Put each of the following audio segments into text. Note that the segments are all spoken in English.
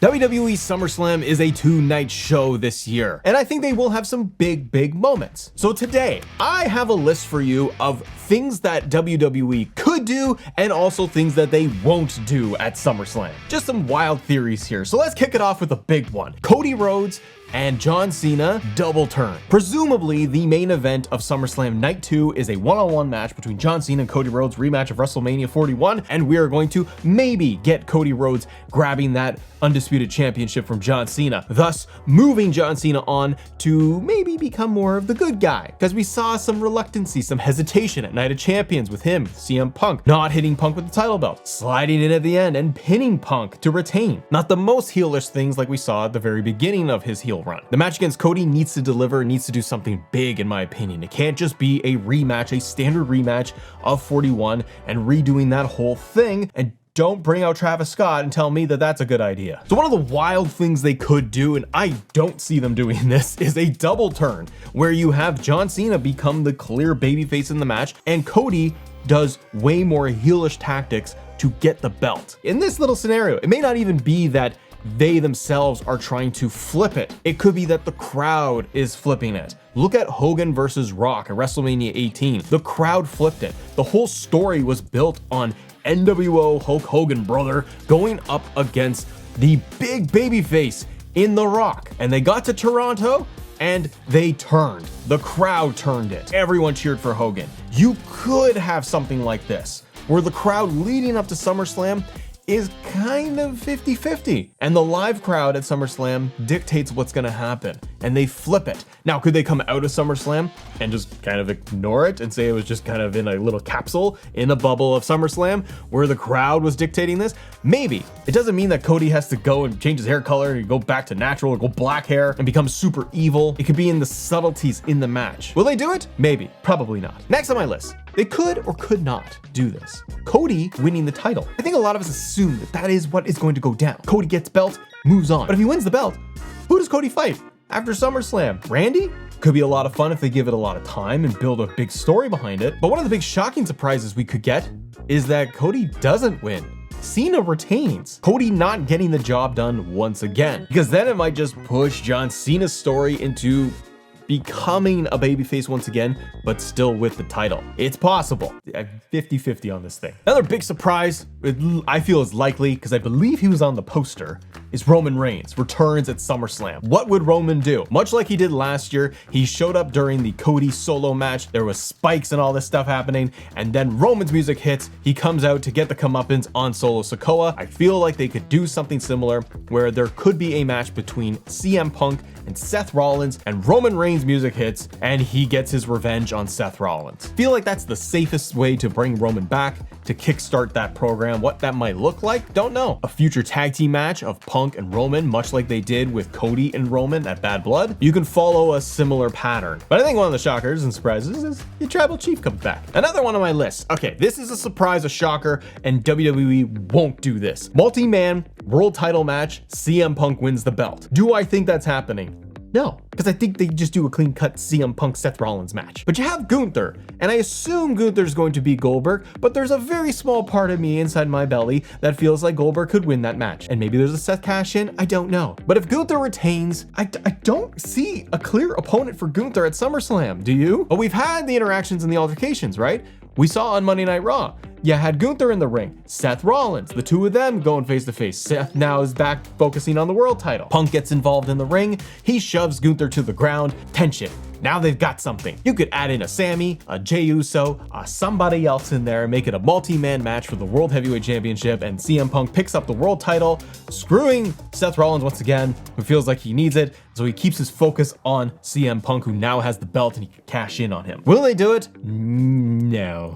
WWE Summerslam is a 2-night show this year, and I think they will have some big moments. So today, I have a list for you of things that WWE could do and also things that they won't do at SummerSlam. Just some wild theories here. So let's kick it off with a big one. Cody Rhodes and John Cena double turn. Presumably, the main event of SummerSlam Night 2 is a one-on-one match between John Cena and Cody Rhodes, rematch of WrestleMania 41, and we are going to maybe get Cody Rhodes grabbing that undisputed championship from John Cena, thus moving John Cena on to maybe become more of the good guy, because we saw some reluctancy, some hesitation at Night of Champions with him, CM Punk, not hitting Punk with the title belt, sliding in at the end and pinning Punk to retain. Not the most heelish things like we saw at the very beginning of his heel run. The match against Cody needs to deliver, needs to do something big in my opinion. It can't just be a rematch, a standard rematch of 41 and redoing that whole thing, and don't bring out Travis Scott and tell me that that's a good idea. So one of the wild things they could do, and I don't see them doing this, is a double turn where you have John Cena become the clear babyface in the match and Cody does way more heelish tactics to get the belt. In this little scenario, it may not even be that they themselves are trying to flip it. It could be that the crowd is flipping it. Look at Hogan versus Rock at WrestleMania 18. The crowd flipped it. The whole story was built on NWO Hulk Hogan, brother, going up against the big babyface in The Rock. And they got to Toronto and they turned. The crowd turned it. Everyone cheered for Hogan. You could have something like this, where the crowd leading up to SummerSlam is kind of 50-50. And the live crowd at SummerSlam dictates what's gonna happen, and they flip it. Now, could they come out of SummerSlam and just kind of ignore it and say it was just kind of in a little capsule in a bubble of SummerSlam where the crowd was dictating this? Maybe. It doesn't mean that Cody has to go and change his hair color and go back to natural or go black hair and become super evil. It could be in the subtleties in the match. Will they do it? Maybe. Probably not. Next on my list, they could or could not do this. Cody winning the title. I think a lot of us assume that that is what is going to go down. Cody gets belt, moves on. But if he wins the belt, who does Cody fight after SummerSlam? Randy? Could be a lot of fun if they give it a lot of time and build a big story behind it. But one of the big shocking surprises we could get is that Cody doesn't win. Cena retains. Cody not getting the job done once again, because then it might just push John Cena's story into becoming a babyface once again, but still with the title. It's possible. 50-50 on this thing. Another big surprise, I feel is likely, because I believe he was on the poster, is Roman Reigns returns at SummerSlam. What would Roman do? Much like he did last year, he showed up during the Cody solo match. There was spikes and all this stuff happening, and then Roman's music hits. He comes out to get the comeuppance on Solo Sikoa. I feel like they could do something similar where there could be a match between CM Punk and Seth Rollins, and Roman Reigns music hits and he gets his revenge on Seth Rollins. Feel like that's the safest way to bring Roman back, to kickstart that program. What that might look like, don't know. A future tag team match of Punk and Roman, much like they did with Cody and Roman at Bad Blood. You can follow a similar pattern. But I think one of the shockers and surprises is the Tribal Chief comes back. Another one on my list. Okay, this is a surprise, a shocker, and WWE won't do this. Multi-man world title match, CM Punk wins the belt. Do I think that's happening? No, because I think they just do a clean cut CM Punk Seth Rollins match. But you have Gunther, and I assume Gunther's going to be Goldberg, but there's a very small part of me inside my belly that feels like Goldberg could win that match. And maybe there's a Seth cash in, I don't know. But if Gunther retains, I don't see a clear opponent for Gunther at SummerSlam, do you? But we've had the interactions and the altercations, right? We saw on Monday Night Raw. You had Gunther in the ring, Seth Rollins, the two of them going face to face. Seth now is back focusing on the world title. Punk gets involved in the ring. He shoves Gunther to the ground. Tension. Now they've got something. You could add in a Sammy, a Jey Uso, somebody else in there, make it a multi-man match for the World Heavyweight Championship, and CM Punk picks up the world title, screwing Seth Rollins once again, who feels like he needs it, so he keeps his focus on CM Punk, who now has the belt and he can cash in on him. Will they do it? No.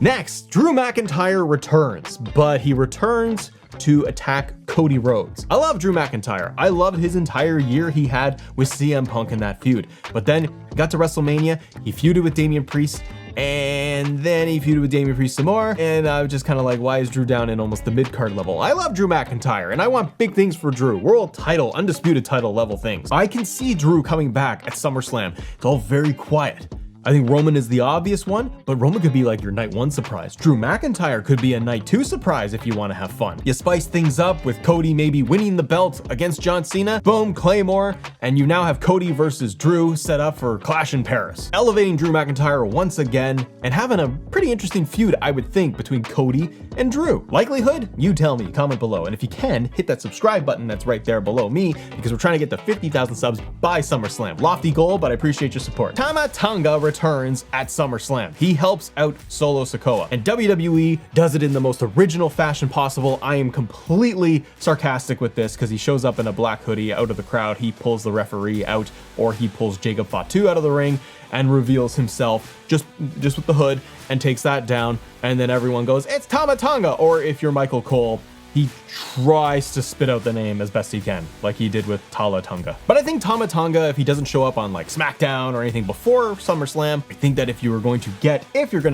Next, Drew McIntyre returns, but he returns to attack Cody Rhodes. I love Drew McIntyre. I loved his entire year he had with CM Punk in that feud. But then he got to WrestleMania, he feuded with Damian Priest, and then he feuded with Damian Priest some more, and I was just kind of like, why is Drew down in almost the mid-card level? I love Drew McIntyre, and I want big things for Drew. World title, undisputed title level things. I can see Drew coming back at SummerSlam. It's all very quiet. I think Roman is the obvious one, but Roman could be like your night 1 surprise. Drew McIntyre could be a night 2 surprise if you want to have fun. You spice things up with Cody maybe winning the belt against John Cena, boom, Claymore, and you now have Cody versus Drew set up for Clash in Paris. Elevating Drew McIntyre once again and having a pretty interesting feud, I would think, between Cody and Drew. Likelihood? You tell me, comment below. And if you can, hit that subscribe button that's right there below me, because we're trying to get to 50,000 subs by SummerSlam. Lofty goal, but I appreciate your support. Tomatanga returns at SummerSlam. He helps out Solo Sikoa, and WWE does it in the most original fashion possible. I am completely sarcastic with this because he shows up in a black hoodie out of the crowd. He pulls the referee out, or he pulls Jacob Fatu out of the ring and reveals himself just with the hood and takes that down. And then everyone goes, "It's Tomatanga!" Or if you're Michael Cole, he tries to spit out the name as best he can, like he did with Talatunga. But I think Tomatanga, if he doesn't show up on like SmackDown or anything before SummerSlam, I think that if you're going to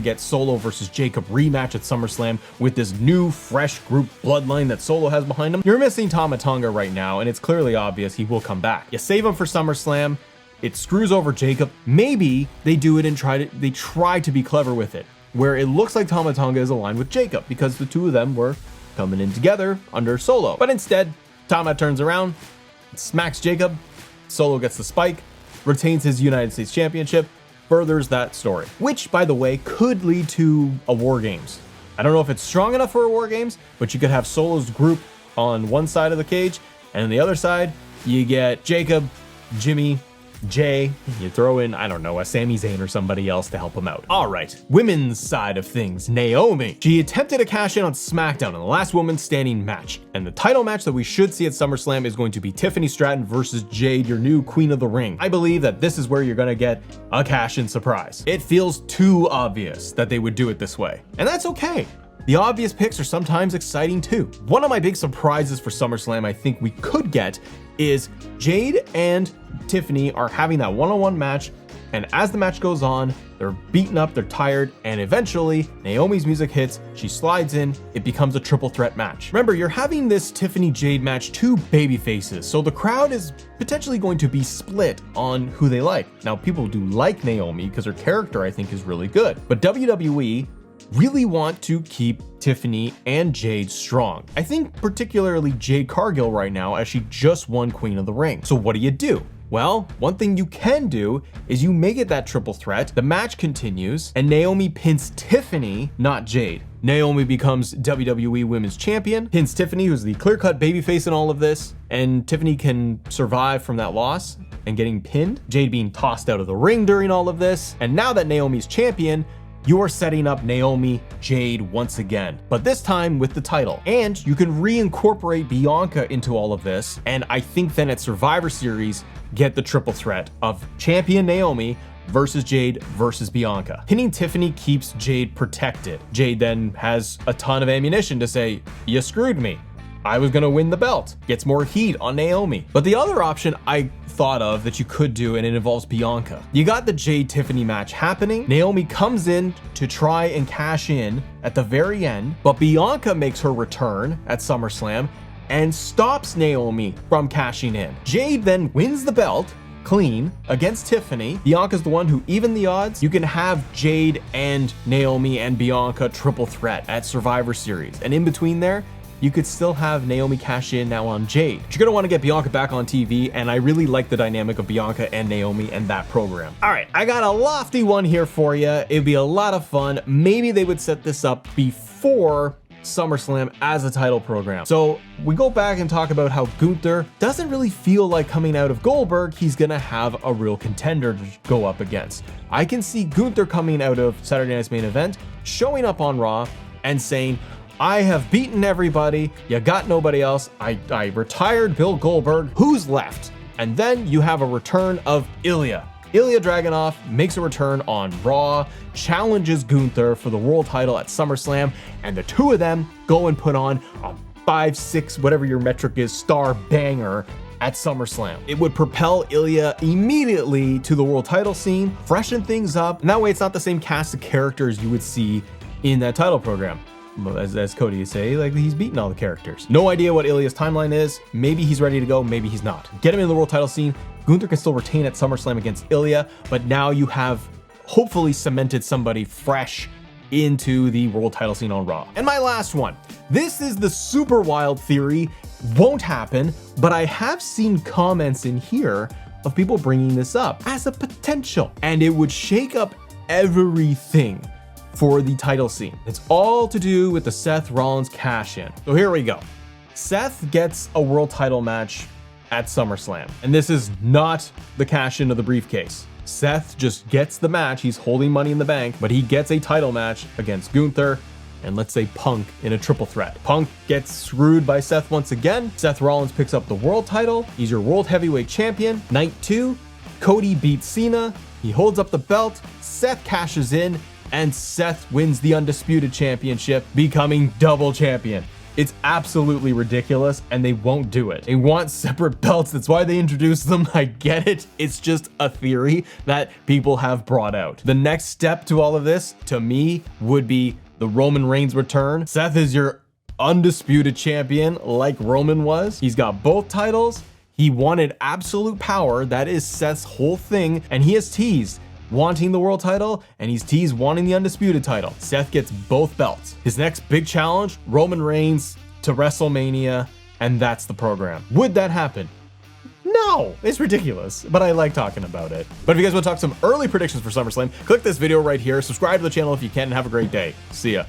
get Solo versus Jacob rematch at SummerSlam with this new fresh group bloodline that Solo has behind him, you're missing Tomatanga right now, and it's clearly obvious he will come back. You save him for SummerSlam, it screws over Jacob. Maybe they do it and try to be clever with it, where it looks like Tomatanga is aligned with Jacob because the two of them were coming in together under Solo. But instead, Tama turns around, smacks Jacob, Solo gets the spike, retains his United States Championship, furthers that story. Which, by the way, could lead to a War Games. I don't know if it's strong enough for a War Games, but you could have Solo's group on one side of the cage, and on the other side, you get Jacob, Jimmy, Jay, you throw in, I don't know, a Sami Zayn or somebody else to help him out. All right, women's side of things, Naomi. She attempted to cash in on SmackDown in the last woman standing match, and the title match that we should see at SummerSlam is going to be Tiffany Stratton versus Jade, your new Queen of the Ring. I believe that this is where you're gonna get a cash-in surprise. It feels too obvious that they would do it this way, and that's okay. The obvious picks are sometimes exciting too. One of my big surprises for SummerSlam I think we could get is Jade and Tiffany are having that one-on-one match, and as the match goes on, they're beaten up, they're tired, and eventually Naomi's music hits, she slides in, it becomes a triple threat match. Remember, you're having this Tiffany Jade match, two baby faces, so the crowd is potentially going to be split on who they like. Now, people do like Naomi because her character I think is really good, but WWE really want to keep Tiffany and Jade strong. I think particularly Jade Cargill right now, as she just won Queen of the Ring. So what do? Well, one thing you can do is you make it that triple threat, the match continues, and Naomi pins Tiffany, not Jade. Naomi becomes WWE Women's Champion, pins Tiffany, who's the clear-cut babyface in all of this, and Tiffany can survive from that loss and getting pinned, Jade being tossed out of the ring during all of this, and now that Naomi's champion, you are setting up Naomi Jade once again, but this time with the title. And you can reincorporate Bianca into all of this, and I think then at Survivor Series, get the triple threat of champion Naomi versus Jade versus Bianca. Pinning Tiffany keeps Jade protected. Jade then has a ton of ammunition to say, "You screwed me. I was gonna win the belt." Gets more heat on Naomi. But the other option I thought of that you could do, and it involves Bianca. You got the Jade Tiffany match happening. Naomi comes in to try and cash in at the very end, but Bianca makes her return at SummerSlam and stops Naomi from cashing in. Jade then wins the belt clean against Tiffany. Bianca's the one who evened the odds. You can have Jade and Naomi and Bianca triple threat at Survivor Series. And in between there, you could still have Naomi cash in now on Jade. But you're gonna wanna get Bianca back on TV, and I really like the dynamic of Bianca and Naomi and that program. All right, I got a lofty one here for you. It'd be a lot of fun. Maybe they would set this up before SummerSlam as a title program. So we go back and talk about how Gunther doesn't really feel like coming out of Goldberg, he's gonna have a real contender to go up against. I can see Gunther coming out of Saturday Night's Main Event, showing up on Raw and saying, "I have beaten everybody, you got nobody else, I retired Bill Goldberg, who's left?" And then you have a return of Ilya. Ilya Dragunov makes a return on Raw, challenges Gunther for the world title at SummerSlam, and the two of them go and put on a 5, 6, whatever your metric is, star banger at SummerSlam. It would propel Ilya immediately to the world title scene, freshen things up, and that way it's not the same cast of characters you would see in that title program. As Cody would say, like, he's beaten all the characters. No idea what Ilya's timeline is. Maybe he's ready to go, maybe he's not. Get him in the world title scene. Gunther can still retain at SummerSlam against Ilya, but now you have hopefully cemented somebody fresh into the world title scene on Raw. And my last one. This is the super wild theory. Won't happen, but I have seen comments in here of people bringing this up as a potential, and it would shake up everything for the title scene. It's all to do with the Seth Rollins cash in. So here we go. Seth gets a world title match at SummerSlam, and this is not the cash in of the briefcase. Seth just gets the match. He's holding Money in the Bank, but he gets a title match against Gunther and let's say Punk in a triple threat. Punk gets screwed by Seth once again. Seth Rollins picks up the world title. He's your world heavyweight champion. Night 2, Cody beats Cena. He holds up the belt. Seth cashes in and Seth wins the undisputed championship, becoming double champion. It's absolutely ridiculous, and they won't do it. They want separate belts. That's why they introduced them. I get it. It's just a theory that people have brought out. The next step to all of this, to me, would be the Roman Reigns return. Seth is your undisputed champion like Roman was. He's got both titles. He wanted absolute power. That is Seth's whole thing, and he has teased wanting the world title, and he's teased wanting the undisputed title. Seth gets both belts. His next big challenge, Roman Reigns to WrestleMania, and that's the program. Would that happen? No, it's ridiculous, but I like talking about it. But if you guys want to talk some early predictions for SummerSlam, click this video right here, subscribe to the channel if you can, and have a great day. See ya.